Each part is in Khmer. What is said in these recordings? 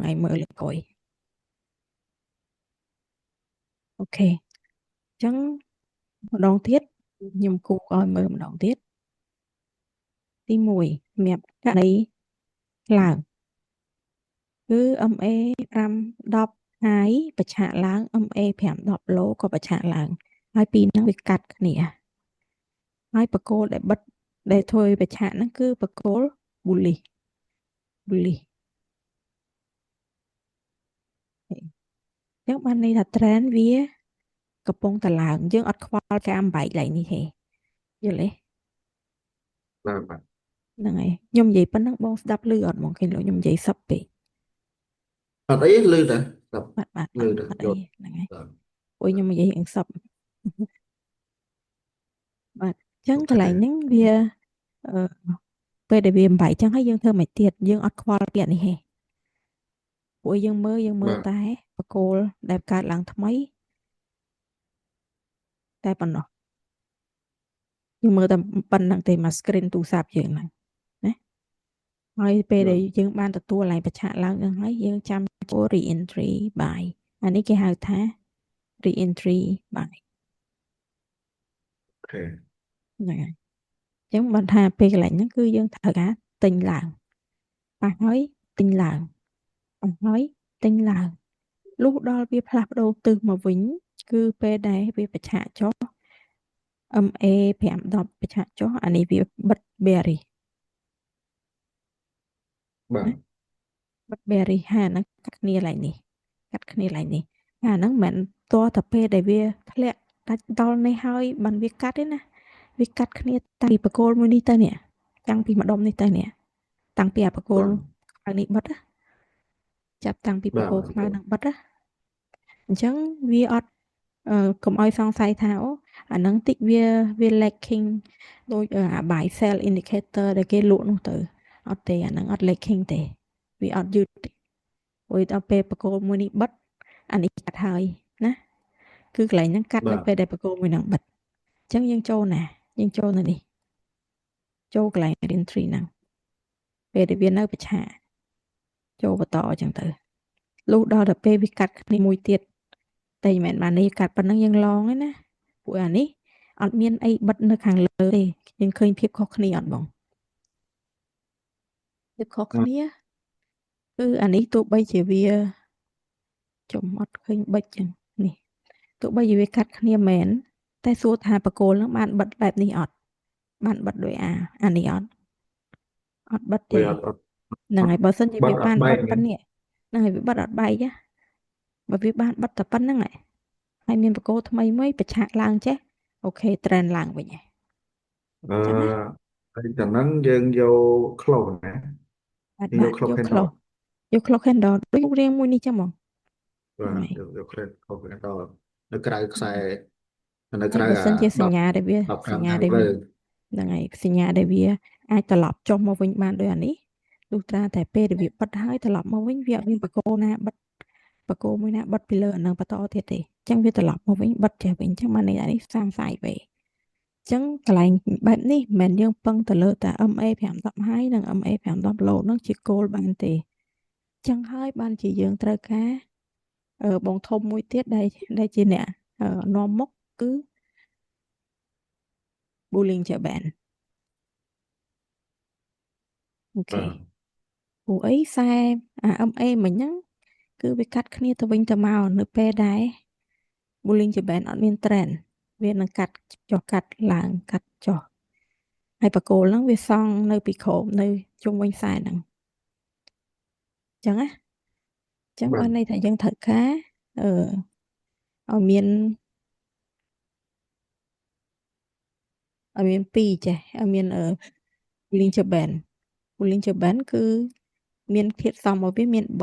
ngày mơ lực còi ok chẳng một đòn tiết nhưng cô coi mơ một đòn tiết tí mùi mẹp cả đấy là cứ âm e răm đọc hai bạch hạ láng âm e phèm đọc lỗ có bạch hạ láng hai pin nó bị cắt nè hai bậc cô để bật để thôi bạch hạ nó cứ bậc cô bù lì chắc ban này là trend vía កំពុងតែឡើងយើងអត់ខ្វល់ការអំបែកឡើងនេះទេយល់ទេបាទហ្នឹងហើយខ្ញុំនិយាយប៉ុណ្ណឹងបងស្ដាប់ឮអត់ហ្មងគេលោកខ្ញុំនិយាយសឹបពេកអត់អីលឺតែស្ដាប់បាទលឺតែអត់អីយល់ហ្នឹងហើយបាទព្រោះខ្ញុំនិយាយអង្គសឹបបាទអញ្ចឹងអូកន្លែងខេហ្នឹងវាអឺពេលដែលវាអំបែកអញ្ចឹងហើយយើងធ្វើមិនទៀតយើងអត់ខ្វល់ពាក្យនេះទេព្រោះយើងមើលបាទតែបកគោលដែលកើតឡើងថ្មីតែប៉ុណ្ណោះយើងមើលតែប៉ុណ្្នឹងទេមក screen ទូរស័ព្ទយើងហ្នឹងណាហើយពេលបាទដែលយើងបានទទួលឡើងបច្ឆាឡើងហ្នឹងហើយយើងចាំចូល re-entry by អានេះគេហៅថា re-entry by អូខេហ្នឹងហើយអញ្ចឹងបានថាពេលកន្លែងហ្នឹងគឺយើងត្រូវការទិញឡើងប៉ះហើយទិញឡើងប៉ះហើយទិញឡើងលុះដល់វាផ្លាស់ប្ដូរទិសមកវិញគឺពេលដែលវាបច្ឆាចុះ MA 510បច្ឆាចុះអានេះវាបិទ berry បាទណាបិទ berry ហាហ្នឹងកាត់គ្នាឡើងនេះកាត់គ្នាឡើងនេះអាហ្នឹងមិនមែនតតែពេលដែលវាធ្លាក់ដាច់ដល់នេះហើយបានវាកាត់ទេណាវាកាត់គ្នាតាំងពីបកគោលមួយនេះទៅនេះតាំងពីម្ដុំនេះទៅនេះតាំងពីអាបកគោលបាទខ្មៅនេះបិទណាចាប់តាំងពីបកបាទគោលខ្មៅហ្នឹងបិទណាអញ្ចឹងវាអត់កុំឲ្យសង្ស័យថាអូអាហ្នឹងតិចវា lacking ដូចអា buy sell indicator ដែលគេលក់នោះទៅអត់ទេអាហ្នឹងអត់ lacking ទេវាអត់យឺតទេព្រោះដល់ពេលបកគោលមួយនេះបិទអានេះកាត់ហើយណាគឺកន្លែងហ្នឹងកាត់បាទនៅពេលដែលបកគោលមួយហ្នឹងបិទអញ្ចឹងយើងចូលណាយើងចូលនៅនេះចូលកន្លែង entry ហ្នឹងពេលដែលវានៅបច្ឆាចូលបន្តអញ្ចឹងទៅលុះដល់ទៅពេលវាកាត់គ្នាមួយទៀតតែមិនមែនបាននេះកាត់ប៉ុណ្ណឹងយើងឡងឯណាពួកអានេះអត់មានអីបិទនៅខាងលើទេយើងឃើញភាពខុសគ្នាអត់បងភាពខុសគ្នាគឺអានេះទោះបីជាវាចំអត់ឃើញបិចចឹងនេះទោះបីជាវាកាត់គ្នាមែនតែសួរថាបកគោលនឹងបានបិទបែបនេះអត់បានបិទដោយអានេះអត់បិទទេវាអត់ហ្នឹងហើយបើសិនជាបាវាបានត់អត់បែបិទប៉ុកហ្នឹងណ្នេះហ្នឹងហើយវាបិទអត់បែកណាបើវាបានបិទតែប៉ុណ្្នឹងហើយមានបកគោថ្មីមួយបច្ឆាឡើងចេះអូខេ trend ឡើងវិញហើយអឺចឹងណាហើយจากนั้นយើងយកខ្លុសណាបាទយើងយកខ្លុស យក candle close យក close candle ដូចរៀងមួយនេះចឹងហ្មងបាទហ្នឹងហើយយកខ្លុស candle នៅក្រៅខ្សែនៅហើយក្រៅអាបើសិនជាស10ញ្ញាដែលវាស15ញ្ញាខាងដែលវាលើហ្នឹងហើយសញ្ញាដែលវាអាចត្រឡប់ចុះមកវិញបានដោយអានេះលុះត្រាតែពេលដែលវាបិទហើយត្រឡប់មកវិញវាអត់មានបកគោណាបិទបកគោមួយណាបិទពីលើអានឹងបន្តទៀតទេអញ្ចឹងវាត្រឡប់មកវិញបិទចេះវិញអញ្ចឹងបាននេះអានេះសាមសាយវេអញ្ចឹងកន្លែងបែបនេះមិនមែនយើងពឹងទៅលើតែ MA 510 high និង MA 510 low នោះជាគោលបានទេអញ្ចឹងហើយបានជាយើងត្រូវការបងធំមួយទៀតដែលជាអ្នកនាំមុខគឺ Bollinger Band អូខេបាទព្រោះអីខ្សែអា MA មិញហ្នឹងគឺវាកាត់គ្នាទៅវិញទៅមកនៅពេលដែល Bollinger Band អត់មាន trend វានឹងកាត់ចុះកាត់ឡើងកាត់ចុះហើយបកគោលហ្នឹងវាសង់នៅពីក្រោមនៅជុំវិញខ្សែហ្នឹងអញ្ចឹងណាអញ្ចឹងបាទបានន័យថាយើងត្រូវការអឺឲ្យមានពីរចេះឲ្យមានBollinger Band Bollinger Band គឺមានធាតុផ្សំរបស់វាមាន3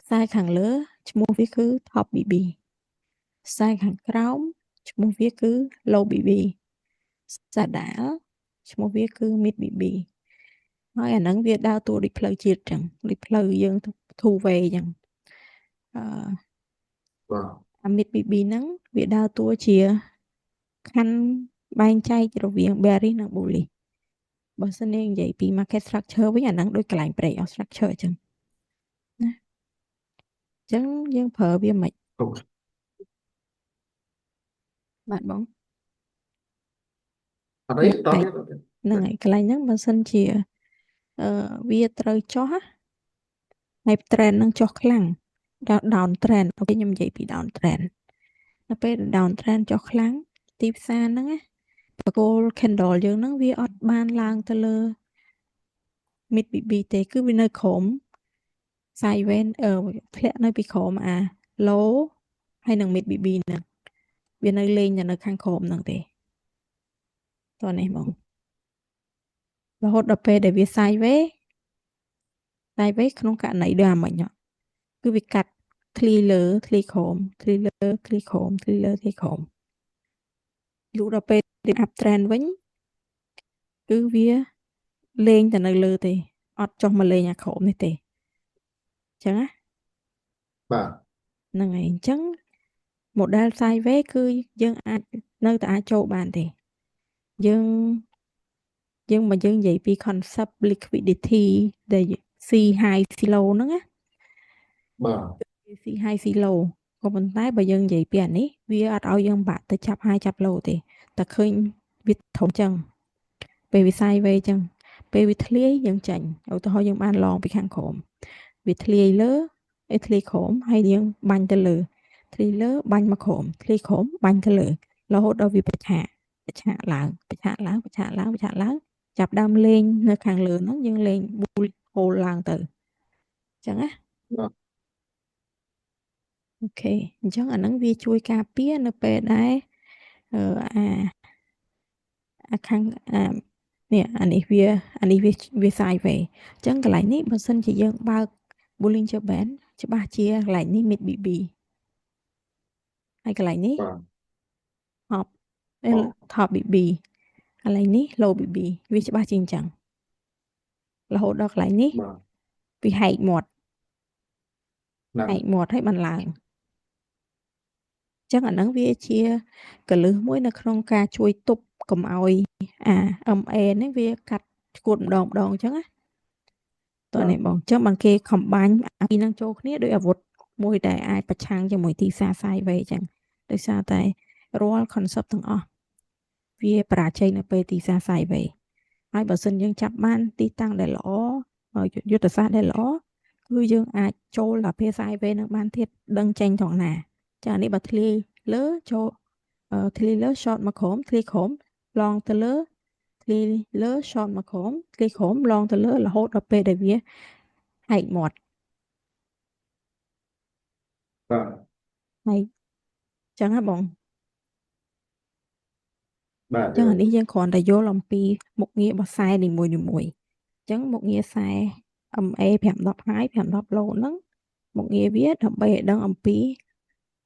ខ្សែខាងលើឈ្មោះវាគឺ Top BB ខ្សែខាងក្រោមឈ្មោះវាគឺ Low BB ខ្សែដាលឈ្មោះវាគឺ Mid BB ហើយអាហ្នឹងវាដើរតួដូចផ្លូវជាតិចឹងដូចផ្លូវយើង two way ចឹងអឺបាទអា Mid BB ហ្នឹងវាដើរតួជាខណ្ឌបែងចែករវាង bearish និង bullish បើសិនយើងនិយាយពី market structure វិញអាហ្នឹងដូចកន្លែង break out structure ចឹង ចឹងយើងប្រើវាមិន ទុក បាទបង អត់អី នេះ ត ហើយ ទៀត ហ្នឹងហើយកន្លែងហ្នឹងបើសិនជាវាត្រូវចុះណាហើយ trend ហ្នឹងចុះខ្លាំងដល់ down trend អូខេខ្ញុំនិយាយពី down trend ដល់ពេល down trend ចុះខ្លាំងទីផ្សារហ្នឹងណាបកគោល candle យើងហ្នឹងវាអត់បានឡើងទៅលើ mid BB ទេគឺវានៅក្រោម sideways ធ្លាក់នៅពីក្រោមអា low ហើយនឹង mid BB ហ្នឹងវានៅលេងនៅខាងក្រោមហ្នឹងទេតោះនេះបងរហូតដល់ពេលដែលវា sideways ក្នុងករណីដូចអាមិញគឺវាកាត់ធ្លាយលើធ្លាយក្រោមធ្លាយលើធ្លាយក្រោមធ្លាយលើធ្លាយក្រោមលុះដល់ពេល up trend វិញគឺវាលេងតែនៅលើទេអត់ចុះមកលេងអាក្រោមនេះទេអញ្ចឹងណា បាទ ហ្នឹងហើយអញ្ចឹង model sideways គឺយើងអាចនៅតែអាចចូលបានទេយើងមកយើងនិយាយពី concept liquidity ដែល C high C low ហ្នឹងណា បាទ C high C low ក៏ប៉ុន្តែបើយើងនិយាយពីអានេះវាអត់ឲ្យយើងបាក់ទៅចាប់ high ចាប់ low ទេតែឃើញវាធំចឹងពេលវា sideways ចឹងពេលវាធ្លាយយើងចាញ់ឧទាហរណ៍យើងបានឡងពីខាងក្រោមវាធ្លាយលើធ្លាយក្រោមហើយយើងបាញ់ទៅលើធ្លាយលើបាញ់មកក្រោមធ្លាយក្រោមបាញ់ទៅលើរហូតដល់វាប្រឆាកឡើងចាប់ដើមលេងនៅខាងលើហ្នឹងយើងលេង bull hole ឡើងទៅអញ្ចឹងណា បាទ អូខេអញ្ចឹងអាហ្នឹងវាជួយការពារនៅពេលដែលអាខាងនេះអានេះវា sideways អញ្ចឹងកន្លែងនេះបើសិនជាយើងបើក Bollinger Band ច្បាស់ជាកន្លែងនេះ mid BB ហើយកន្លែងនេះ បាទ top BB កន្លែងនេះ low BB វាច្បាស់ជាអញ្ចឹងរហូតដល់កន្លែងនេះ បាទ វាហែកមាត់ ហ្នឹង ហែកមាត់ហើយបានឡើងអញ្ចឹងអាហ្នឹងវាជាកលឹះមួយនៅក្នុងការជួយទប់កុំឲ្យអា MA នេះវាកាត់ឈួតម្ដងអញ្ចឹងណាតោះនេះបងអញ្ចឹងបើគេ combine អាពីរហ្នឹងចូលគ្នាដោយអាវុធមួយដែលអាចប្រឆាំងជាមួយទីផ្សារ sideways អញ្ចឹងដោយសារតែរាល់ concept ទាំងអស់វាបរាជ័យនៅពេលទីផ្សារ sideways ហើយបើសិនយើងចាប់បានទីតាំងដែលល្អយុទ្ធសាស្ត្រដែលល្អគឺយើងអាចចូលដល់ពេល sideways នឹងបានទៀតដឹងចេញត្រង់ណាចាអានេះបើធ្លាយលើចូលធ្លាយលើ short មកក្រោមធ្លាយក្រោម long ទៅលើធ្លាយលើ short មកក្រោមធ្លាយក្រោម long ទៅលើរហូតដល់ពេលដែលវាហែកមាត់ បាទ ហើយចឹងហ៎បង បាទ ចឹងអានេះយើងគ្រាន់តែយល់អំពីមុខងាររបស់ខ្សែនីមួយៗចឹងមុខងារខ្សែ MA 510 high 510 low ហ្នឹងមុខងារវាដើម្បីឲ្យដឹងអំពី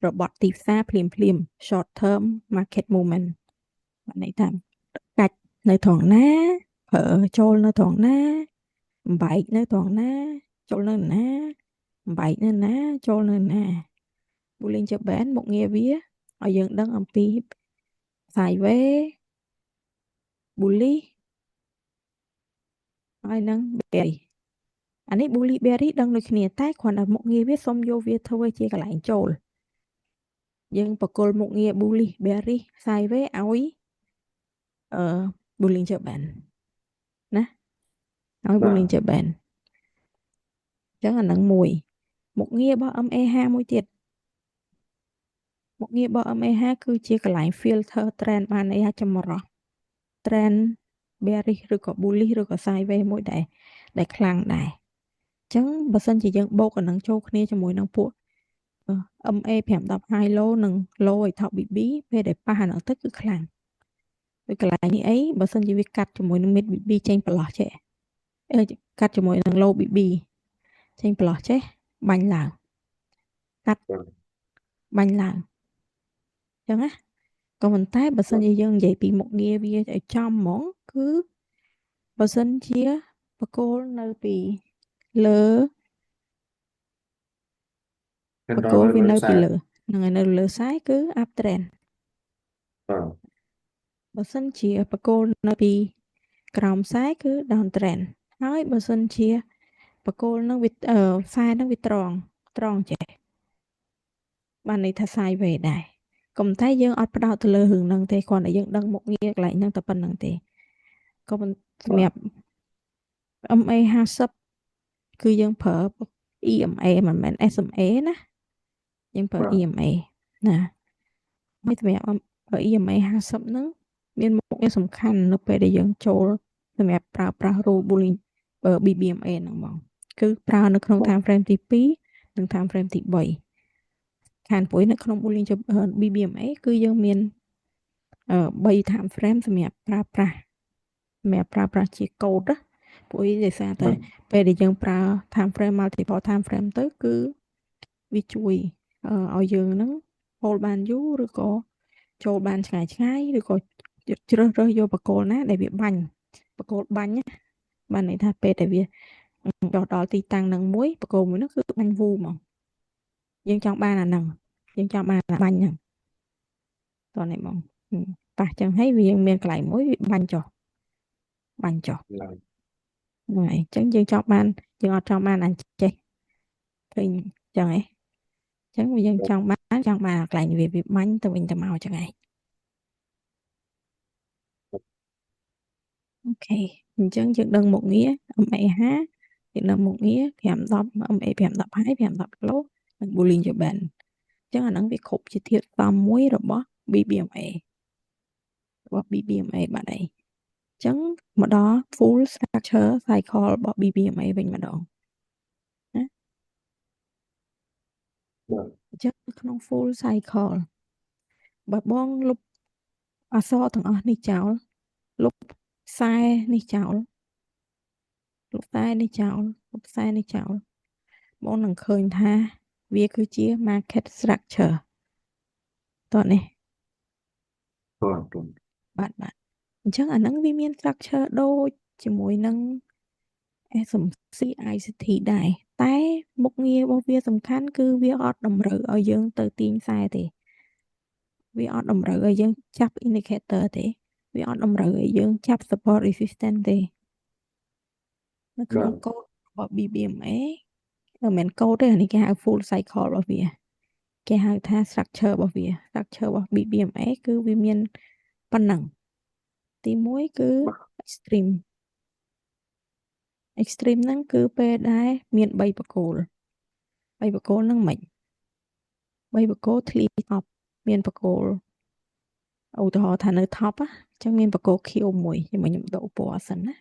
របត់ទីផ្សារភ្លាម short term market movement បានន័យថាកាច់នៅត្រង់ណាប្រើចូលនៅត្រង់ណាបំបែកនៅត្រង់ណាចូលនៅណាបំបែកនៅណាចូលនៅណា Bollinger Band មុខងារវាឲ្យយើងដឹងអំពី sideways bullish ហើយនឹង bearish អានេះ bullish bearish ដឹងដូចគ្នាតែគ្រាន់តែមុខងារវាសុំយកវាធ្វើជាកន្លែងចូលយើងបកគលមុខងារ bullish bearish sideways ឲ្យBollinger Band ណាឲ្យ Bollinger Band អញ្ចឹងអានឹងមួយមុខងាររបស់ MA5 មួយទៀតមុខងាររបស់ MA5 គឺជាកន្លែង filter trend បានន័យថាចម្រោះ trend bearish ឬក៏ bullish ឬក៏ sideways មួយដែលខ្លាំងដែរអញ្ចឹងបើសិនជាយើងបូកអានឹងចូលគ្នាជាមួយនឹងពួក MA 510 high low និង low ឲ្យ top BB ពេលដែលប៉ះអានឹងទៅគឺខ្លាំងហើយកន្លែងនេះអីបើសិនជាវាកាត់ជាមួយនឹង mid BB ចេញប្រឡោះចេះកាត់ជាមួយនឹង low BB ចេញប្រឡោះចេះបាញ់ឡើងកាត់បាញ់ឡើងអញ្ចឹងណាក៏ប៉ុន្តែបើសិនជាយើងនិយាយពីមុខងារវាឲ្យចំហ្មងគឺបើសិនជាបកគោលនៅពីលើបកគោលវានៅពីលើហ្នឹងហើយនៅលើខ្សែគឺ up trend បាទ បើសិនជាបកគោលនៅពីក្រោមខ្សែគឺ down trend ហើយបើសិនជាបកគោលនឹងវាខ្សែនឹងវាត្រង់ចេះ បានន័យថា sideways ដែរក៏ប៉ុន្តែយើងអត់ផ្ដោតទៅលើរឿងហ្នឹងទេគ្រាន់តែយើងដឹងមុខងារកន្លែងហ្នឹងតែប៉ុណ្្នឹងទេក៏ប៉ុន្តែសម្រាប់ MA 50គឺយើងប្រើ EMA មិនមែន SMA ណាយើងប្រើ បាទ EMA ណាហើយសម្រាប់ EMA 50ហ្នឹងមានមុខងារសំខាន់នៅពេលដែលយើងចូលសម្រាប់ប្រើប្រាស់ rule bullying BBMA ហ្នឹងហ្មងគឺប្រើនៅក្នុង time frame ទី2និង time frame ទី3ខានព្រួយនៅក្នុង bullying BBMA គឺយើងមាន3 time frame សម្រាប់ប្រើប្រាស់ជាកូដណាព្រោះដោយសារតែពេលដែលយើងប្រើ time frame multiple time frame ទៅគឺវាជួយឲ្យយើងហ្នឹង hold បានយូរឬក៏ចូលបានឆ្ងាយឬក៏ជ្រើសរើសយកបកគោលណាដែលវាបាញ់បកគោលបាញ់ណាបានន័យថាពេលដែលវាចុះដល់ទីតាំងនឹងមួយបកគោលមួយនោះគឺបាញ់វូហ្មងយើងចង់បានអាហ្នឹងយើងចង់បានបាញ់ហ្នឹងតោះនេះហ្មងប៉ះចឹងហើយវាមានកន្លែងមួយវាបាញ់ចុះហ្នឹងហើយអញ្ចឹងយើងចង់បានយើងអត់ចង់បានអញ្ចេះឃើញចឹងហ៎អញ្ចឹងយើងចង់បានកន្លែងវាបាញ់ទៅវិញទៅមកចឹងហ៎អូខេអញ្ចឹងយើងដឹងមុខងារ MA50 យើងដឹងមុខងារ510 MA 510ហើយ510គីឡូនិង Bollinger Band អញ្ចឹងអាហ្នឹងវាគ្រប់ជាធាតុផ្សំមួយរបស់ BBMA បាត់ហើយអញ្ចឹងមកដល់ full structure cycle របស់ BBMA វិញម្ដងណាអញ្ចឹងក្នុង full cycle បើបងលុបអក្សរទាំងអស់នេះចោលលុបខ្សែនេះចោលលុបខ្សែនេះចោលលុបខ្សែនេះចោលបងនឹងឃើញថាវាគឺជា market structure តោះនេះបាទអញ្ចឹងអាហ្នឹងវាមាន structure ដូចជាមួយនឹង SMC ICT ដែរតែមុខងាររបស់វាសំខាន់គឺវាអត់តម្រូវឲ្យយើងទៅទាញខ្សែទេវាអត់តម្រូវឲ្យយើងចាប់ indicator ទេវាអត់តម្រូវឲ្យយើងចាប់ support resistance ទេនៅក្នុងកូដរបស់ BBMA មិនមែនកូដទេអានេះគេហៅ full cycle របស់វាគេហៅថា structure របស់វា structure របស់ BBMA គឺវាមានប៉ុណ្ណឹងទី1គឺ extreme ហ្នឹងគឺពេលដែលមាន3បកគោល3បកគោលហ្នឹងមិន3បកគោលធ្លាយ top មានបកគោលឧទាហរណ៍ថានៅ top អញ្ចឹងមានបកគោល Q មួយខ្ញុំដូរពណ៌សិនណា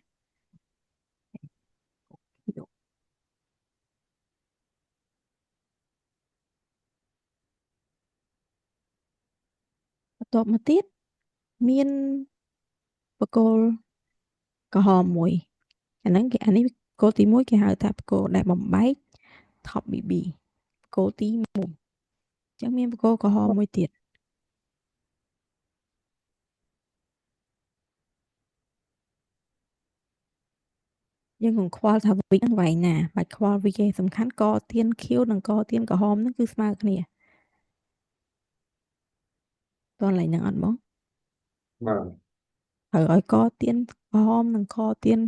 បន្ទាប់មកទៀតមានបកគោលក្រហមមួយអានេះបកគោលទី1គេហៅថាបកគោលដែលបំបែក top BB បកគោលទី1អញ្ចឹងមានបកគោលក្រហមមួយទៀតយើងកុំខ្វល់ថាវិកហ្នឹងវាយណាបាច់ខ្វល់វិកទេសំខាន់កទៀន Q និងកទៀនក្រហមហ្នឹងគឺស្មើគ្នាតោះឡើងហ្នឹងអត់បងបាទត្រូវឲ្យកទៀនក្រហមនិងកទៀន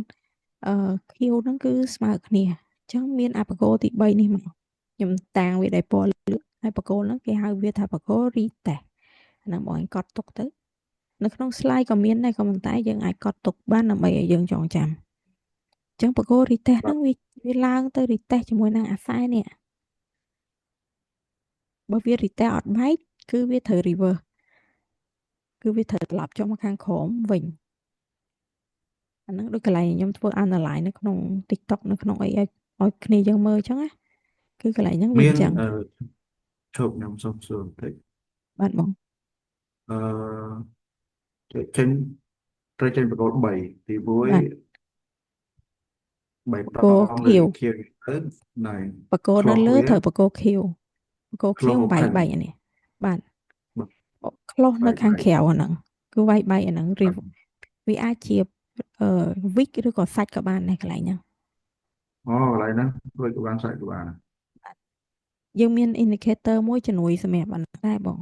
Q ហ្នឹងគឺស្មើគ្នាអញ្ចឹងមានអបកោទី3នេះមកខ្ញុំតាំងវាដោយពណ៌លឿងហើយបកគោលហ្នឹងគេហៅវាថាបកគោល retest ហ្នឹងបងកត់ទុកទៅនៅក្នុង slide ក៏មានដែរក៏ប៉ុន្តែយើងអាចកត់ទុកបានដើម្បីឲ្យយើងចងចាំអញ្ចឹងបកគោល retest ហ្នឹងវាឡើងទៅ retest ជាមួយនឹងអាខ្សែនេះបើវា retest អត់បែកគឺវាត្រូវ reverse គឺវាត្រូវត្រឡប់ចុះមកខាងក្រោមវិញអាហ្នឹងដូចកន្លែងខ្ញុំធ្វើ analyze នៅក្នុង TikTok នៅក្នុងអីឲ្យគ្នាយើងមើលអញ្ចឹងណាគឺកន្លែងហ្នឹងវាមាអនញ្ចឹងជប់ខ្ញុំសុំសួរបន្តិចបាទបងអឺចេញត្រូវចេញបកគោល3ទី1បាទ3បកដគោល ង Q លើខៀវទៅណៃបកគោលឆ្លោះនៅលើវាត្រូវបកគោល Q បកគោល Q ឆ្លោះបែកខាងបែកអានេះបាទបាទខ្លុះនៅខាងបែកក្រៅអាហ្នឹងគឺវាយបែកអាហ្នឹងបាទវាអាចជាវិកឬក៏សាច់ក៏បានដែរកន្លែងហ្នឹងអូកន្លែងហ្នឹងដូចក៏បានសាច់ក៏បានយើងមាន indicator មួយជំនួយសម្រាប់អាហ្នឹងដែរបង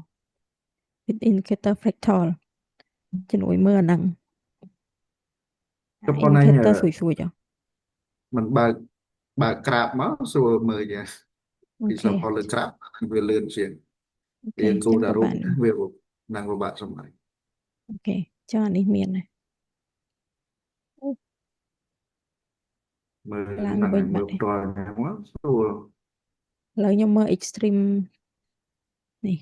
indicator fractal ជំនួយមើលអាហ្នឹងក៏ប៉ុន្តែ indicator សួយចុះมันបើកក្រាបមកសួរមើលយ៉ាអូពីសខេពលើក្រាបវាលឿនជាង អូខេ រៀនគូ ចឹង តែ ក៏ រូប បាន វានឹងពិបាកសម្ដែង អូខេចុះអានេះមានណាអូ មើល ឡើង ហ្នឹង វិញ មើ បា ល ត់ ផ្ទាល់ហ្នឹងមកស្រួល ឥឡូវខ្ញុំមើល extreme នេះ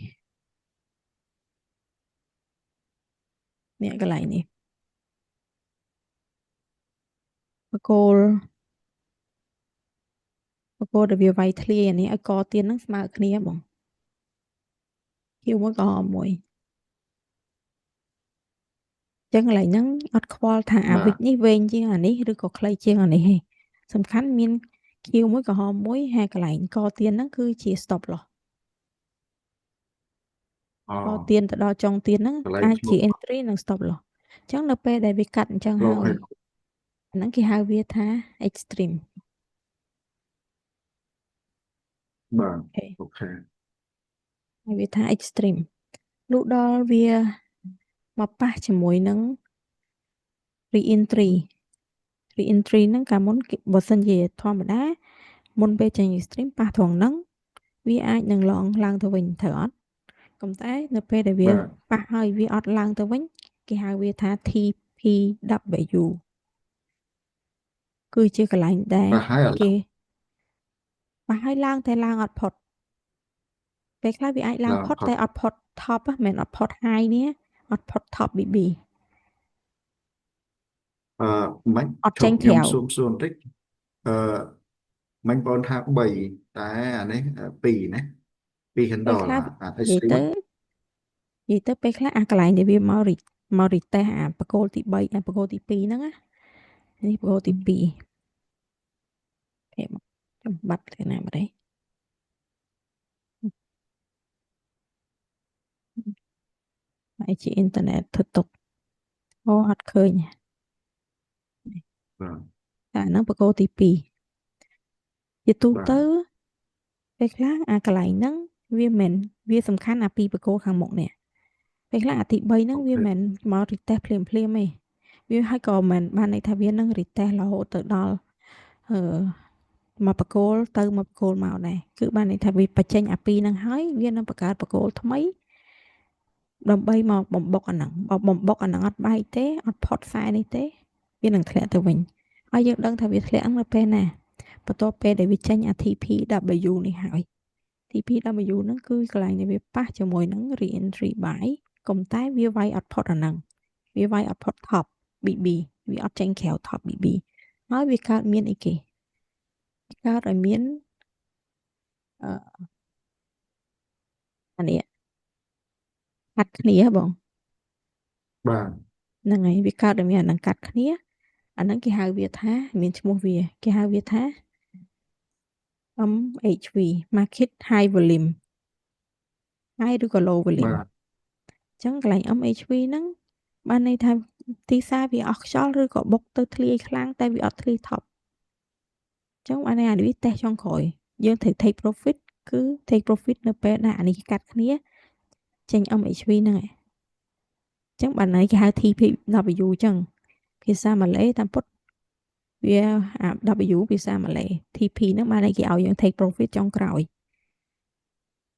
កន្លែងនេះបកគោលដែលវាវាយធ្លាយអានេះឲ្យកទៀនហ្នឹងស្មើគ្នាបងគៀវមួយក៏ហមមួយចឹងកន្លែងហ្នឹងអត់ខ្វល់ថាអាវិចនេះវែងជាងអានេះឬក៏ខ្លីជាងអានេះទេសំខាន់មានគៀវមួយក៏ហមមួយហើយកន្លែងកទៀនហ្នឹងគឺជា stop loss កទៀនទៅដល់ចុងទៀនហ្នឹងអាចជា entry និង stop loss ចឹងនៅពេលដែលវាកាត់អញ្ចឹងហើយអាហ្នឹងគេហៅវាថា extreme បាទអូខេ ហើយវាថា extreme លុះដល់វាមកប៉ះជាមួយនឹង re-entry ហ្នឹងកាលមុនបើសិនជាធម្មតាមុនពេលចេញ extreme ប៉ះត្រង់ហ្នឹងវាអាចនឹងឡើងទៅវិញត្រូវអត់ប៉ុន្តែនៅពេលដែលវាប៉ះហើយវាអត់ឡើងទៅវិញគេហៅវាថា TPW គឺជាកន្លែងដែលគេប៉ះហើយឡើងតែឡើងអត់ផុតពេលខ្លះវាអាចឡើងផុតតែអត់ផុត top មិនមែនអត់ផុត high នេះអត់ផុត top BB មិន អត់ចេញក្រៅ ខ្ញុំសួរបន្តិចមិញបងថា3តែអានេះ2ណា2 handle ពេលខ្លះ អា និយាយទៅពេលខ្លះអាកន្លែងដែលវាមក retest អាបកគោលទី3អាបកគោលទី2ហ្នឹងណានេះបកគោលទី2គេមកចំបាត់ទៅណាមកទេហើយជាអ៊ីនធឺណិតធ្វើទុកអូអត់ឃើញបាទ អាហ្នឹងបកគោលទី2ជាទូទៅពេលខ្លះអាកន្លែងហ្នឹងវាមិនវាសំខាន់អាពីបកគោលខាងមុខនេះពេលខ្លះអាទី3ហ្នឹងវាមិនមក retest ភ្លាមទេវាហើយក៏មិនបានន័យថាវានឹង retest រហូតទៅដល់មកបកគោលទៅមកបកគោលមកដែរគឺបានន័យថាវាបញ្ចេញអាពីរហ្នឹងហើយវានឹងបង្កើតបកគោលថ្មីដើម្បីមកបំបុកអាហ្នឹងបើបំបុកអាហ្នឹងអត់បែកទេអត់ផុតខ្សែនេះទេវានឹងធ្លាក់ទៅវិញហើយយើងដឹងថាវាធ្លាក់នៅពេលណាបន្ទាប់ពេលដែលវាចេញអា TPW នេះហើយ TPW ហ្នឹងគឺកន្លែងដែលវាប៉ះជាមួយនឹង re-entry buy ប៉ុន្តែវាវាយអត់ផុតអាហ្នឹងវាវាយអត់ផុត top BB វាអត់ចេញក្រៅ top BB ហើយវាកើតមានអីគេកើតឲ្យមានអានេះកាត់គ្នាបងបាទហ្នឹងហើយវាកើតឲ្យមានអាហ្នឹងកាត់គ្នាអាហ្នឹងគេហៅវាថាមានឈ្មោះវាគេហៅវាថា MHV Market High Volume High ឬក៏ Low Volume អញ្ចឹងកន្លែង MHV ហ្នឹងបានន័យថាទីផ្សារវាអស់ខ្យល់ឬក៏បុកទៅធ្លាយខ្លាំងតែវាអត់ធ្លាយ top អញ្ចឹងអានេះតេស្តចុងក្រោយយើងត្រូវ take profit គឺ take profit នៅពេលដែលអានេះកាត់គ្នាចេញ MHV ហ្នឹងឯងអញ្ចឹងបានន័យគេហៅ TPW អញ្ចឹងភាសាម៉ាឡេតាមពុតវា W ភាសាម៉ាឡេ TP ហ្នឹងបានន័យគេឲ្យយើង take profit ចុងក្រោយ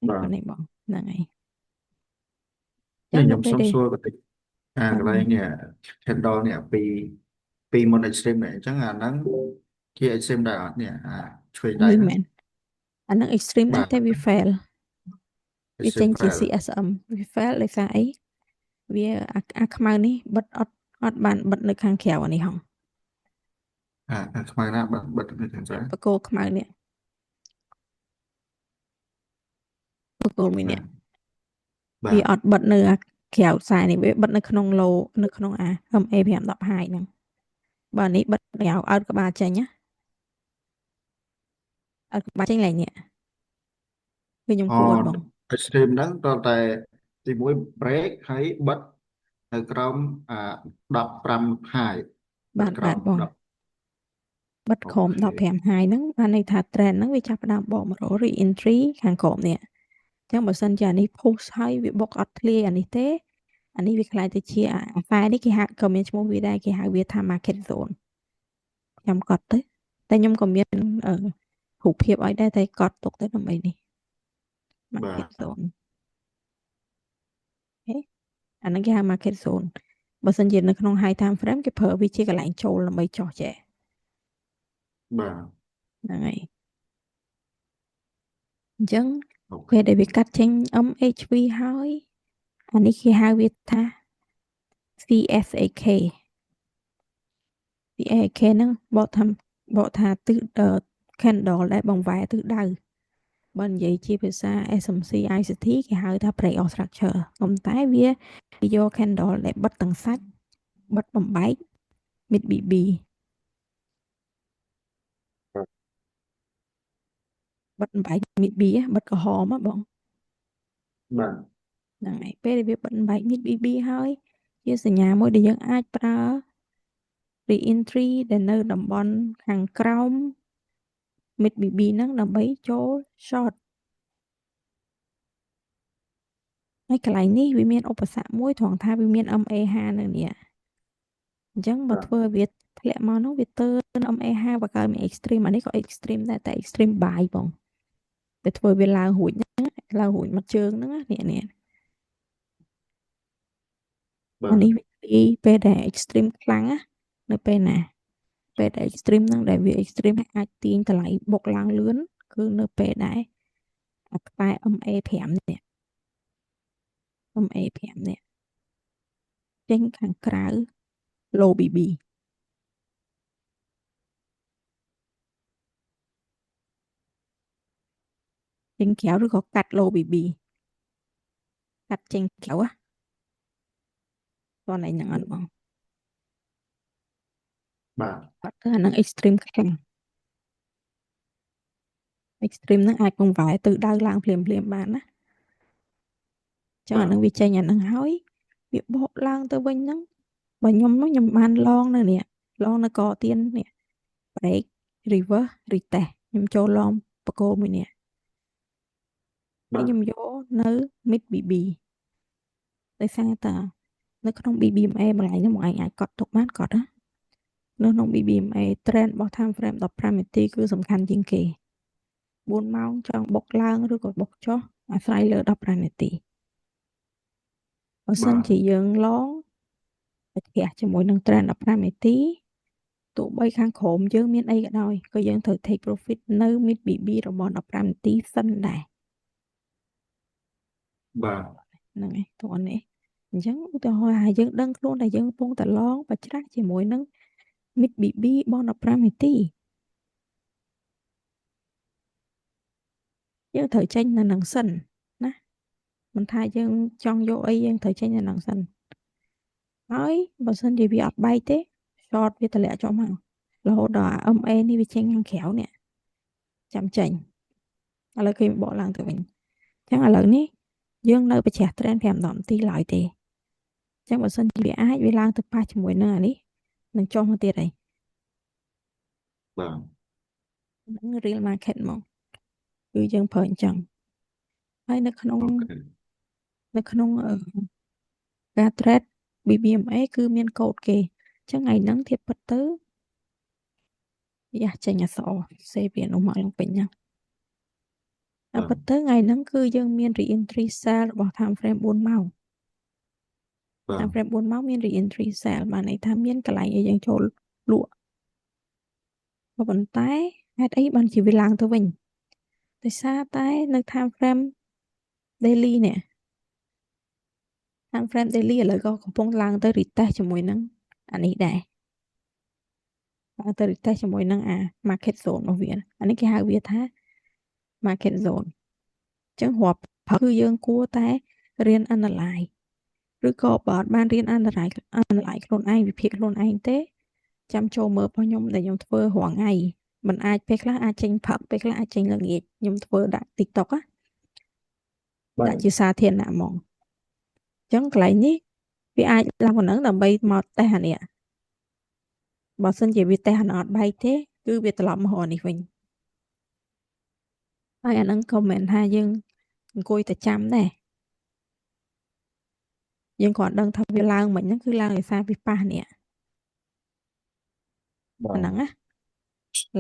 បាទនេះបងហ្នឹងហើយខ្ញុំសុំសួរបន្តិចកន្លែងនេះ handle នេះពីមុន extreme នេះអញ្ចឹងអាហ្នឹងជា extreme ដែរអត់នេះឆ្វេងដៃហ្នឹងអាហ្នឹង extreme ដែរតែវា fail វាចេញជា CSM វា fail ដោយសារអីវាអាខ្មៅនេះបិទអត់បានបិទនៅខាងក្រៅអានេះហងខ្មៅណាបិទនៅខាងក្រៅបកគោខ្មៅនេះបកគោមួយនេះវាអត់បិទនៅក្រៅខ្សែនេះវាបិទនៅក្នុងឡូនៅក្នុងអា MA 510 high ហ្នឹងបើនេះបិទក្រៅអោតក្បាលចេញណាអោតក្បាលចេញឡើងនេះគឺខ្ញុំគួរអត់បង extreme ហ្នឹងតើតែទី1 break ហើយបិទនៅក្រោម15 high បាទបងបិទក្រោម15 high ហ្នឹងបានន័យថា trend ហ្នឹងវាចាប់ផ្ដើមបកមករក re-entry ខាងក្រោមនេះអញ្ចឹងបើសិនជាអានេះ push ហើយវាបុកអត់ធ្លាយអានេះទេអានេះវាខ្លាយទៅជាអាខ្សែនេះគេហៅក៏មានឈ្មោះវាដែរគេហៅវាថា market zone ខ្ញុំកត់ទៅតែខ្ញុំក៏មានរូបភាពឲ្យដែរតែកត់ទុកទៅដើម្បីនេះ market zone អាហ្នឹងគេហៅ market zone បើសិនជានៅក្នុង high time frame គេប្រើវាជាកន្លែងចូលដើម្បីចោះចែបាទ ហ្នឹងហើយអញ្ចឹងអូខេពេលដែលវាកាត់ចេញ MHV ហើយអានេះគេហៅវាថា CSAK CSAK ហ្នឹងបកថាទិសcandle ដែលបង្វែរទិសដៅបើនិយាយជាភាសា SMC ICT គេហៅថា break of structure ប៉ុន្តែវាយក candle ដែលបិទទាំងសាច់បិទបំបែក mid BB បិទបំបែក mid B បិទក្រហមបងបាទហ្នឹងហើយពេលដែលវាបិទបំបែក mid BB ហើយជាសញ្ញាមួយដែលយើងអាចប្រើ re-entry ដែលនៅតំបន់ខាងក្រោម mid BB ហ្នឹងដើម្បីចូល short ហើយកន្លែងនេះវាមានឧបសគ្គមួយត្រង់ថាវាមាន MA50 នៅនេះអញ្ចឹងបើធ្វើឲ្យវាធ្លាក់មកនោះវាទើន MA50 បើកើតមាន extreme អានេះក៏ extreme ដែរតែ extreme buy បងតែធ្វើវាឡើងរួចហ្នឹងឡើងរួចមកជើងហ្នឹងនេះបាអានេះទវាទីពេលដែល extreme ខ្លាំងណានៅពេលណាពេលដែល extreme ហ្នឹងដែលវា extreme អាចទាញតម្លៃបុកឡើងលឿនគឺនៅពេលដែលអាខ្សែ MA5 នេះ MA5 នេះចេញខាងក្រៅ low BB ចេញក្រៅឬក៏កាត់ low BB កាត់ចេញក្រៅហ្នឹងហ្នឹងអត់បង បាទ បាត់ទៅអានឹង extreme ខ្លាំង extreme ហ្នឹងអាចបង្វែរទិសដៅឡើងភ្លាមបានណាចឹងបាអានឹងទវាចេញអានឹងហើយវាបកឡើងទៅវិញហ្នឹងបើខ្ញុំនោះខ្ញុំបានឡងនៅនេះឡងនៅកទៀននេះ break reverse retest ខ្ញុំចូលឡងបកគោមួយនេះហើយខ្ញុំយកនៅ mid BB ដោយសារតានៅក្នុង BBMA ម្ល៉េះនេះមកឯងអាចកត់ទុកបានកត់ណានៅក្នុង BBMA trend របស់ time frame 15នាទីគឺសំខាន់ជាងគេ4ម៉ោងចង់បុកឡើងឬក៏បុកចុះអាស្រ័យលើ15នាទីបើសិនជាយើងឡងប្រទះជាមួយនឹង trend 15នាទីទោះបីខាងក្រោមយើងមានអីក៏ដោយក៏យើងត្រូវ take profit នៅ mid BB របស់15នាទីសិនដែរ បាទហ្នឹងឯងតោះនេះអញ្ចឹងឧទាហរណ៍ថាយើងដឹងខ្លួនតែយើងកំពុងតែឡងបច្ច្រាស់ជាមួយនឹង mid BB របស់15នាទីយើងត្រូវចេញនៅនឹងសិនណាមិនថាយើងចង់យកអីយើងត្រូវចេញនៅនឹងសិនហើយបើសិនជាវាអត់បែកទេ short វាតម្លាក់ចុះមករហូតដល់ MA នេះវាចេញខាងក្រៅនេះចាំចេញឥឡូវគេបកឡើងទៅវិញអញ្ចឹងឥឡូវនេះយើងនៅបច្រាស់ trend 5 10នាទីឡើយទេអញ្ចឹងបើសិនជាវាអាចវាឡើងទៅប៉ះជាមួយនឹងអានេះនឹងចុះមកទៀតហើយបាទ ហ្នឹង real market មកគឺយើងប្រើអញ្ចឹងហើយនៅក្នុង អូខេ ការ trade BBMA គឺមានកូដគេអញ្ចឹងថ្ងៃហ្នឹងធៀបពិតទៅយ៉ាចេញអក្សរសេវានោះមកឡើងពេញហ្នឹងតែពិតទៅថ្ងៃហ្នឹងគឺយើងមាន re-entry sell របស់ time frame 4ម៉ោង បាទ time frame 4ម៉ោងមាន re-entry sell បានន័យថាមានកន្លែងឲ្យយើងចូលលក់ក៏ប៉ុន្តែហេតុអីបានជាវាឡើងទៅវិញដោយសារតែនៅ time frame daily នេះ time frame daily ឥឡូវក៏កំពុងឡើងទៅ retest ជាមួយនឹងអានេះដែរឡើងទៅ retest ជាមួយនឹងអា market zone របស់វាអានេះគេហៅវាថា market zone អញ្ចឹងរាប់គឺយើងគួរតែរៀន analyze ឬក៏បើអត់បានរៀន analyze ខ្លួនឯងវិភាគខ្លួនឯងទេចាំចូលមើលរបស់ខ្ញុំដែលខ្ញុំធ្វើរាល់ថ្ងៃมันអាចពេលខ្លះអាចចេញផឹកពេលខ្លះអាចចេញល្ងាចខ្ញុំធ្វើដាក់ TikTok ណាដាក់ជាសាធារណៈហ្មងអញ្ចឹងកន្លែងនេះវាអាចឡើងប៉ុណ្ណឹងដើម្បីមកតេស្តអានេះបើសិនជាវាតេស្តអានោះអត់បែកទេគឺវាត្រឡប់មករកនេះវិញហើយអាហ្នឹងក៏មិនមែនថាយើងអង្គុយតែចាំដែរយើងគ្រាន់ដឹងថាវាឡើងមិនហ្នឹងគឺឡើងដោយសារវាប៉ះនេះអាហ្នឹងណា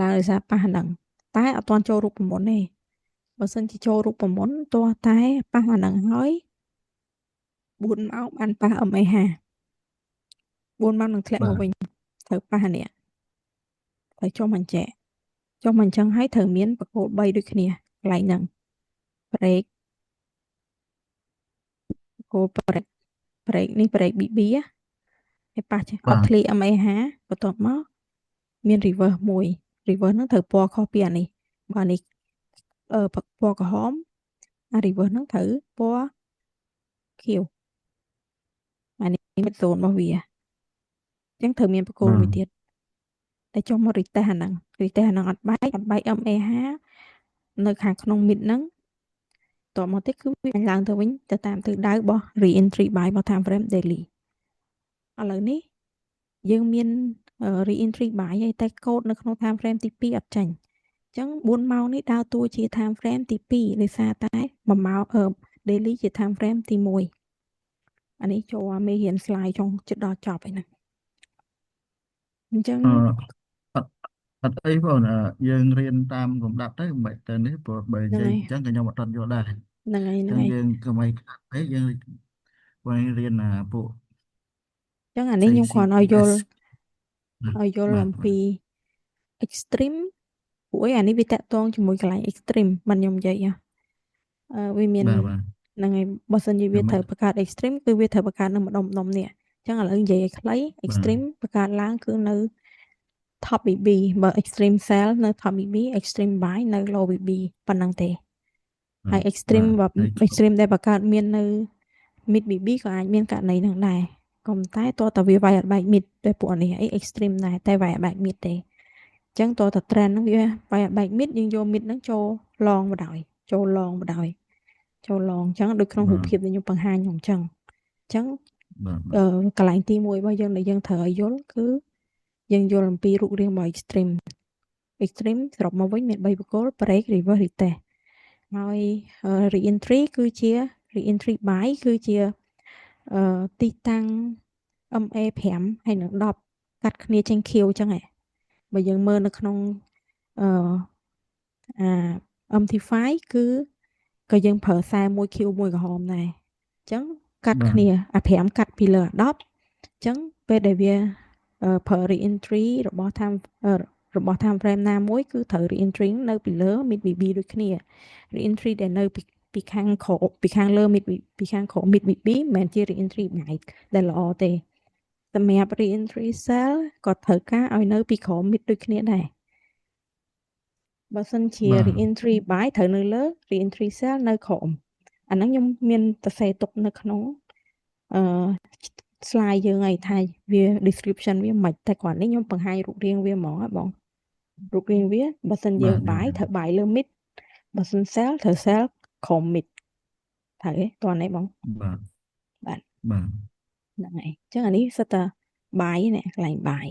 ឡើងដោយសារប៉ះហ្នឹងតែអត់ទាន់ចូលរូបមន្តទេបើសិនជាចូលរូបមន្តទោះតែប៉ះអាហ្នឹងហើយ 4 ម៉ោងបានប៉ះ MA5 4 ម៉ោងនឹងធ្លាក់ បា មក ទ វិញត្រូវប៉ះនេះត្រូវចុះបញ្ជាក់ចុះមកអញ្ចឹងហើយត្រូវមានបកគោ3ដូចគ្នាកន្លែងហ្នឹងប្រេកបកគោប្រេកនេះប្រេក BB ឲ្យប៉ះចេះអ បា ត់ ទ ធ្លាក់ MA5 បន្ទាប់មកមាន reverse មួយ reverse ហ្នឹងត្រូវពណ៌ខុសពីអានេះបើអានេះពណ៌ក្រហមអា reverse ហ្នឹងត្រូវពណ៌ខៀវអានេះមិនសូនរបស់វាអញ្ចឹងត្រូវមានបកគោ បា មួយ ទ ទៀតតែចុះមក retest អាហ្នឹង retest អាហ្នឹងអត់បែក MA5 នៅខាងក្នុង mid ហ្នឹងតមកទៀតគឺវាឡើងទៅវិញទៅតាមទិសដៅរបស់ re-entry buy របស់ time frame daily ឥឡូវនេះយើងមាន re-entry buy ហើយតែកូដនៅក្នុង time frame ទី2អត់ចាញ់អញ្ចឹង4ម៉ោងនេះដើរតួជា time frame ទី2ដោយសារតែ1ម៉ោងdaily ជា time frame ទី1អានេះចូលមេរៀន slide ចុងជិតដល់ចប់ហើយណាអញ្ចឹង អត់អត់អីបងយើងរៀនតាមលំដាប់ទៅមិនទៅនេះព្រោះបើនិ ហ្នឹង យាយ ហើយ អញ្ចឹងក៏ខ្ញុំអត់ទាន់យល់ដែរអ ហ្នឹងហើយ ញ្ ហ្នឹង ចឹង ហើយ យើងកុំឲ្យខាត់ពេកយើងបងរៀនពួក អញ្ចឹងអានេះខ្ញុំគ្រាន់ឲ្យយ CCS ល់អំពី extreme ព្រោះអានេះវាតាក់ទងជាមួយកន្លែង extreme មិនខ្ញុំនិយាយវាមាន បាទបាទ ហ្នឹងហើយបើសិនជាវាត្រូវបង្កើត extreme គឺវាត្រូវបង្កើតនៅម្ដុំនេះអញ្ចឹងឥឡូវនិយាយឲ្យខ្លី បាទ extreme បង្កើតឡើងគឺនៅ top BB បើ extreme sell នៅ top BB extreme buy នៅ low BB ប៉ុណ្ណឹងទេហើយ បាទ extreme បើ ហើយ extreme ដែលបង្កើតមាននៅ mid BB ក៏អាចមានករណីហ្នឹងដែរក៏ប៉ុន្តែតើតើវាវាយអត់បែក mid តែពួកនេះអី extreme ដែរតែវាយអត់បែក mid ទេអញ្ចឹងតើតើ trend ហ្នឹងវាវាយអត់បែក mid យើងយក mid ហ្នឹងចូល long បណ្ដោយចូល long បណ្ដោយចូល long អញ្ចឹងដូចក្នុងរូបភាពដែលខ្ញុំបង្ហាញខ្ញុំអញ្ចឹងអញ្ចឹង បាទ កន្លែងទី1របស់យើងដែលយើងត្រូវឲ្យយល់គឺយើងយល់អំពីរូបរាងរបស់ extreme extreme សរុបមកវិញមាន3បកគោល break reverse retest ហើយ re-entry គឺជា re-entry buy គឺជាទីតាំង MA5 ហើយនឹង10កាត់គ្នាចេញខៀវអញ្ចឹងឯងបើយើងមើលនៅក្នុងអឺអា MT5 គឺក៏យើងប្រើខ្សែមួយខៀវមួយក្រហមដែរអញ្ចឹងកាត់ បាទ គ្នាអា5កាត់ពីលើអា10អញ្ចឹងពេលដែលវាប្រើ re-entry របស់ time frame ណាមួយគឺត្រូវ re-entry នៅពីលើ mid BB ដូចគ្នា re-entry ដែលនៅពីខាងក្រោមពីខាងលើ mid ពីខាងក្រោម mid BB មិនមែនជា re-entry បែកដែលល្អទេសម្រាប់ re-entry cell ក៏ត្រូវការឲ្យនៅពីក្រោម mid ដូចគ្នាដែរបើសិនជា បាទ re-entry buy ត្រូវនៅលើ re-entry cell នៅក្រោមអាហ្នឹងខ្ញុំមានសរសេរទុកនៅក្នុងអឺ slide យើងឲ្យថាវា description វាមិនតែគ្រាន់នេះខ្ញុំបង្ហាញរូបរាងវាហ្មងហ៎បងរូបរាងវាបើសិនយើង buy ត្រូវ buy លើ mid បើសិន sell ត្រូវ sell ក្រោម mid ត្រូវទេតោះនេះបង បាទ បាទ បាទ ហ្នឹងហើយអញ្ចឹងអានេះសិតតែ buy នេះកន្លែង buy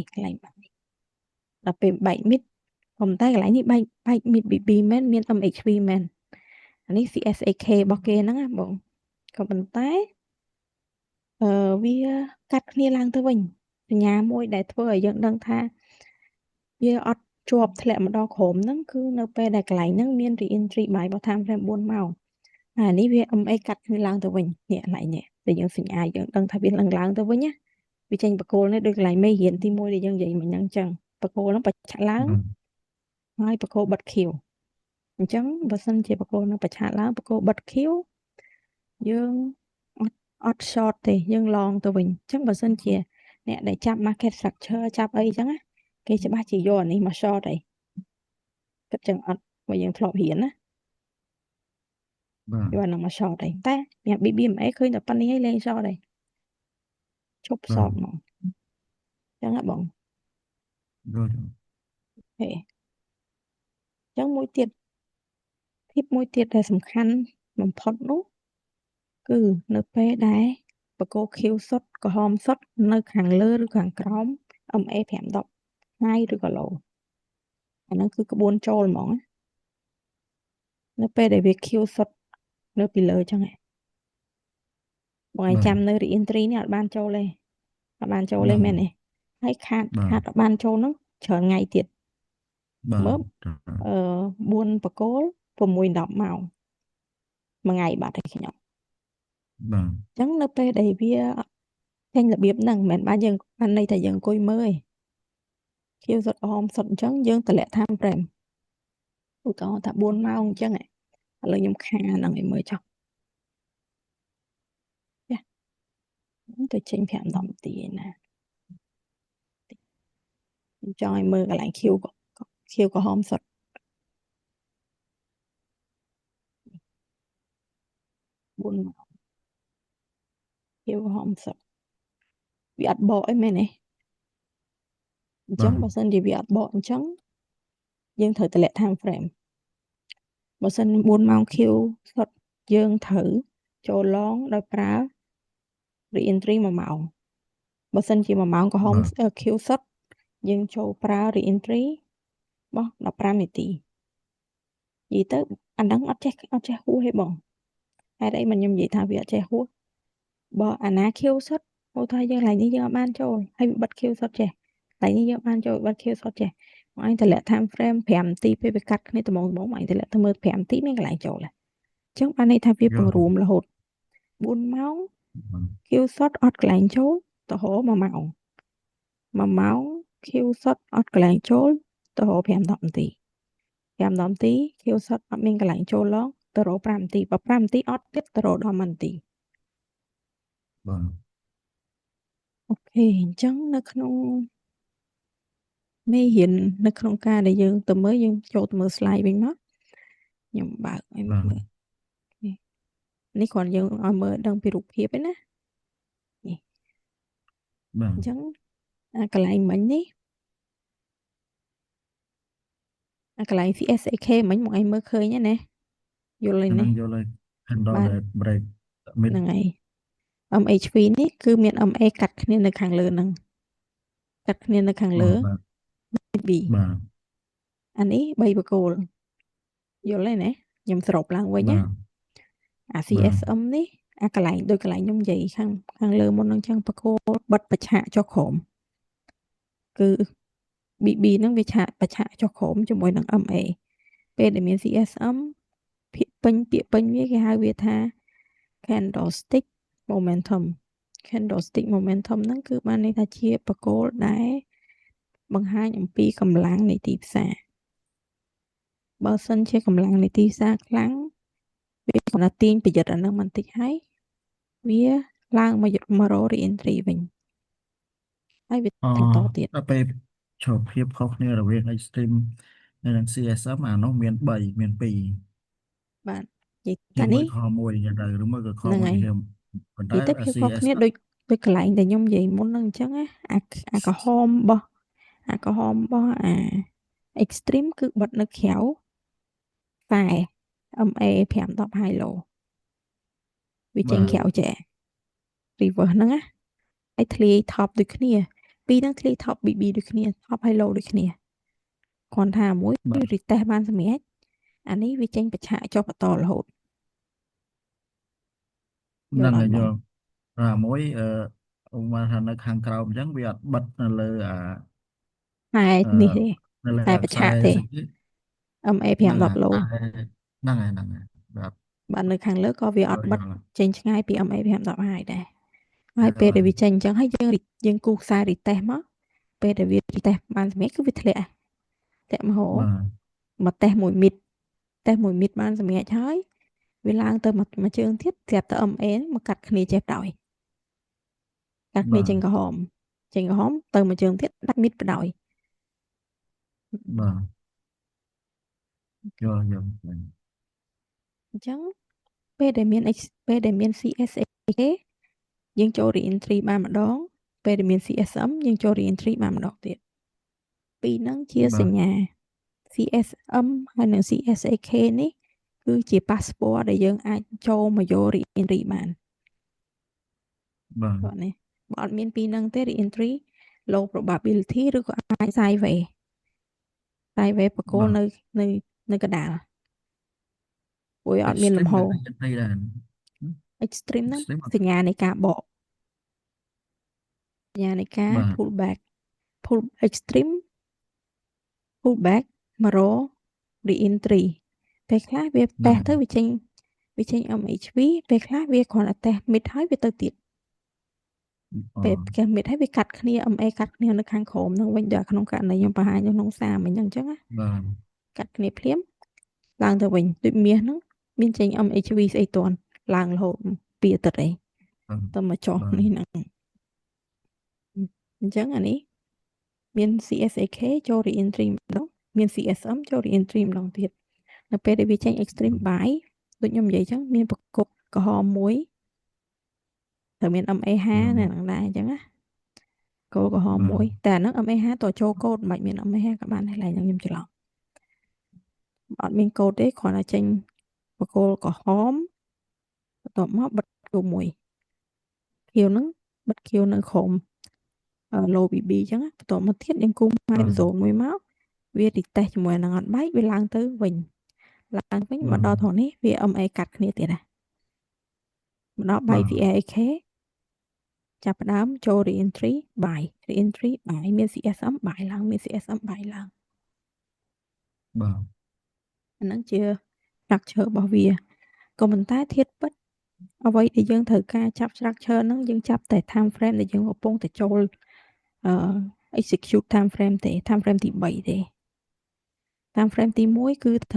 ដល់ពេលបែក mid ប៉ុន្តែកន្លែងនេះបែក mid BB មែនមាន MHV មែនអានេះ CSAK របស់គេហ្នឹងណាបងក៏ប៉ុន្តែវាកាត់គ្នាឡើងទៅវិញសញ្ញាមួយដែលធ្វើឲ្យយើងដឹងថាវាអត់ជាប់ធ្លាក់មកដល់ក្រោមហ្នឹងគឺនៅពេលដែលកន្លែងហ្នឹងមាន re-entry buy របស់ time frame 4ម៉ោងអានេះវា MA កាត់គ្នាឡើងទៅវិញនេះកន្លែងនេះដែលយើងសញ្ញាយើងដឹងថាវាឡើងទៅវិញណាវាចេញបកគោលនេះដូចកន្លែងមេរៀនទី1ដែលយើងនិយាយមិញហ្នឹងអញ្ចឹងបកគោលហ្នឹងបច្ឆាឡើងហើយបកគោបិទខៀវអញ្ចឹងបើសិនជាបកគោនឹងបច្ឆាឡើងបកគោបិទខៀវយើងអត់ short ទេយើង long ទៅវិញអញ្ចឹងបើសិនជាអ្នកដែលចាប់ market structure ចាប់អីអញ្ចឹងណាគេច្បាស់ជាយកអានេះមក short ហើយគិតចឹងអត់បើយើងធ្លាប់រៀនណា បាទ យកអានឹងមក short ហើយតែញ៉ាំ BBMA ឃើញតែប៉ុណ្្នេះហើយលេង short ហើយឈប់ short ហ្មងចឹងហ៎បង យល់ ហេចឹងមួយទៀតភាពមួយទៀតដែលសំខាន់បំផុតនោះគឺនៅពេលដែលបកគោខៀវសុទ្ធក្រហមសុទ្ធនៅខាងលើឬខាងក្រោម MA 510ថ្ងៃឬក៏ low អាហ្នឹងគឺក្បួនចូលហ្មងណានៅពេលដែលវាខៀវសុទ្ធនៅពីលើចឹងហ៎បងឲ្យចាំនៅ re-entry នេះអត់បានចូលទេអត់បានចូលទេមែនទេហើយខាតអត់បានចូលហ្នឹងច្រើនថ្ងៃទៀត បាទ មើល4បកគោល6 10ម៉ោងមួយថ្ងៃបាត់ហើយខ្ញុំ បាទ ចឹងនៅពេលដែលវាចេញរបៀបហ្នឹងមិនមែនយើងបានន័យថាយើងអង្គុយមើលឯងខៀវសុទ្ធអមសុទ្ធអញ្ចឹងយើងតម្លាក់ time frame ឧទាហរណ៍ថា4 ម៉ោងអញ្ចឹងឥឡូវខ្ញុំខាហ្នឹងឲ្យមើលចុះចាទៅចេញ5 10នាទីឯណាខ្ញុំចង់ឲ្យមើលកន្លែងខៀវក្រហមសុទ្ធ4 ម៉ោងខៀវក្រហមសុទ្ធវាអត់បកអីមែនទេអញ្ចឹងបើសិនជាវាអត់បកអញ្ចឹងយើងត្រូវតម្លាក់ time frame បើសិន4 ម៉ោងខៀវសុទ្ធយើងត្រូវចូលឡងដោយប្រើ re-entry 1 ម៉ោងបើសិនជា1 ម៉ោងក្រហមខៀវសុទ្ធយើងចូលប្រើ re-entry បោះ15នាទីនិយាយទៅអាហ្នឹងអត់ចេះហួសទេបងហេតុអីមិនខ្ញុំនិយាយថាវាអត់ចេះហួសបើអាណាខៀវសុទ្ធហៅថាយើងឡើងនេះយើងអត់បានចូលហើយវាបិទខៀវសុទ្ធចេះឡើងនេះយើងបានចូលបិទខៀវសុទ្ធចេះមកអញតម្លាក់ time frame 5នាទីពេលវាកាត់គ្នាត្មងមកអញតម្លាក់ទៅមើល5នាទីមានកន្លែងចូលហើយអញ្ចឹងបានន័យថាវាបង្រួមរហូត4 ម៉ោងខៀវសុទ្ធអត់កន្លែងចូលទៅរ1 ម៉ោង1 ម៉ោងខៀវសុទ្ធអត់កន្លែងចូលទៅរ5 10នាទី5 10នាទីខៀវសុទ្ធអត់មានកន្លែងចូលឡងទៅរ5នាទីបើ5នាទីអត់ទៀតទៅរ10នាទីបាទ អូខេអញ្ចឹងនៅក្នុងមេរៀននៅក្នុងការដែលយើងទៅមើលយើងចូលទៅមើល slide វិញមកខ្ញុំបើកឲ្យមើលនេះគ្រាន់យើងឲ្យមើលដឹងពីរូបភាពឯណានេះអញ្ចឹងអាកន្លែងមិញនេះអាកន្លែង CSAK មិញមកឲ្យមើលឃើញណាយល់ហើយណាយល់ហើយ handle the break ហ្នឹងហើយ MHV នេះគឺមាន MA កាត់គ្នានៅខាងលើហ្នឹងកាត់គ្នានៅខាងលើ B បាទអានេះ3បកគោលយល់ហើយណាខ្ញុំសរុបឡើងវិញណាអា CSM នេះអាកន្លែងដូចកន្លែងខ្ញុំនិយាយខាងលើមុនហ្នឹងចឹងបកគោលបិទបច្ឆាចុះក្រោមគឺ BB ហ្នឹងវាឆាកបច្ឆាចុះក្រោមជាមួយនឹង MA ពេលដែលមាន CSM ពាក្យពេញវាគេហៅវាថា candlestick momentum candlestick momentum ហ្នឹងគឺបានន័យថាជាបកគោលដែលបង្ហាញអំពីកម្លាំងនៃទីផ្សារបើសិនជាកម្លាំងនៃទីផ្សារខ្លាំងវាគ្រាន់តែទាញប្រយុទ្ធអានឹងបន្តិចហើយវាឡើងមករក re-entry វិញហើយវាបន្តទៀតដល់ពេលជ្រុលភាពខុសគ្នារវាង extreme និង CSM អានោះមាន3មាន2បាទនិយាយតែថានេះមួយខមួយយ៉ាងទៅឬមួយក៏ខមួយនេះប៉ុន្តែ និយាយទៅភាពខុសគ្នា CSM ដូចកន្លែងដែលខ្ញុំនិយាយមុនហ្នឹងអញ្ចឹងណាអាក្រហមរបស់អា extreme គឺបិទនៅក្រៅខ្សែ MA 5 10 high low វាចេញក្រៅចែ reverse ហ្នឹងណាហើយធ្លាយ top ដូចគ្នាពីរហ្នឹងធ្លាយ top BB ដូចគ្នា top high low ដូចគ្នាគ្រាន់ថាមួយ retest បានសម្រេចអានេះវាចេញបច្ឆាចុះបន្តរហូតហ្នឹងហើយយល់មួយមកថានៅខាងក្រោមអញ្ចឹងវាអត់បិទនៅលើតែនេះទេនៅលើតែបច្ឆាទេ MA 5 10 low ហ្នឹងហើយបាទនៅខាងលើក៏វាអត់បិទចេញឆ្ងាយពី MA 5 10ហើយដែរហើយពេលដែលវាចេញអញ្ចឹងហើយយើងគូខ្សែ retest មកពេលដែលវា retest បានសម្រេចគឺវាធ្លាក់មហោមកតេស្តមួយមីតបានសម្រេចហើយវាឡើងទៅមួយជើងទៀតស្រាប់តែ MA មកកាត់គ្នាចេះដោយកាត់គ្នាចេញក្រហមទៅមួយជើងទៀតដាក់មីតបដ ாய் បាទយល់អញ្ចឹងពេលដែលមាន CSAK យើងចូល re-entry បានម្ដងពេលដែលមាន CSM យើងចូល re-entry បានម្ដងទៀតពីរហ្នឹងជាសញ្ញា CSM ហើយនិង CSAK នេះគឺជា passport ដែលយើងអាចចូលមកយក re-entry បានបាទនេះបើអត់មានពីរហ្នឹងទេ re-entry low probability ឬក៏អាច sideways បកគោលនៅកណ្ដាលព្រោះអត់មានលំហូរ extreme ហ្នឹងសញ្ញានៃការបកសញ្ញានៃការ pull extreme pull back មករក re-entry ពេលខ្លះវាតេស្តទៅវាចេញ វាចេញ MHV ពេលខ្លះវាគ្រាន់តែតេស្តមិដហើយវាទៅទៀតពេលគេមិដហើយវាកាត់គ្នា MA កាត់គ្នានៅខាងក្រោមហ្នឹងវិញដូចក្នុងករណីខ្ញុំបង្ហាញនៅក្នុងសារមិញអញ្ចឹងណា បាទ កាត់គ្នាភ្លាមឡើងទៅវិញដូចមាសហ្នឹងមានចេញ MHV ស្អីតន់ឡើងរហូត2អាទិត្យអីទៅមកចុះនេះហ្នឹងអញ្ចឹងអានេះមាន CSAK ចូល re-entry ម្ដងមាន CSM ចូល re-entry ម្ដងទៀតនៅពេលដែលវាចេញ extreme buy ដូចខ្ញុំនិយាយអញ្ចឹងមានប្រកបក្រហមមួយត្រូវមាន MA5 នៅហ្នឹងដែរអញ្ចឹងណាគោលក្រហមមួយតែអាហ្នឹង MA5 តចូលកូដមិនបាច់មាន MA5 ក៏បានដែរឡើយខ្ញុំច្រឡំអត់មានកូដទេគ្រាន់តែចេញបកគោលក្រហមបន្ទាប់មកបិទគូមួយខៀវហ្នឹងបិទខៀវនៅក្រោមlow BB អញ្ចឹងបន្ទាប់មកទៀតយើងគូ milestone មួយមកវា retest ជាមួយនឹងអត់បែកវាឡើងទៅវិញឡើងវិញមកដល់ត្រង់នេះវា MA កាត់គ្នាទៀតដែរមកដល់បែក VAK ចាប់ផ្ដើមចូល re-entry buy re-entry buy មាន CSM buy ឡើងមាន CSM buy ឡើងបាទអាហ្នឹងជា structure របស់វាក៏ប៉ុន្តែធៀបពិតអ្វីដែលយើងត្រូវការចាប់ structure ហ្នឹងយើងចាប់តែ time frame ដែលយើងកំពុងតែចូលexecute time frame ទេ time frame ទី3ទេ time frame ទី1គឺត្រូវ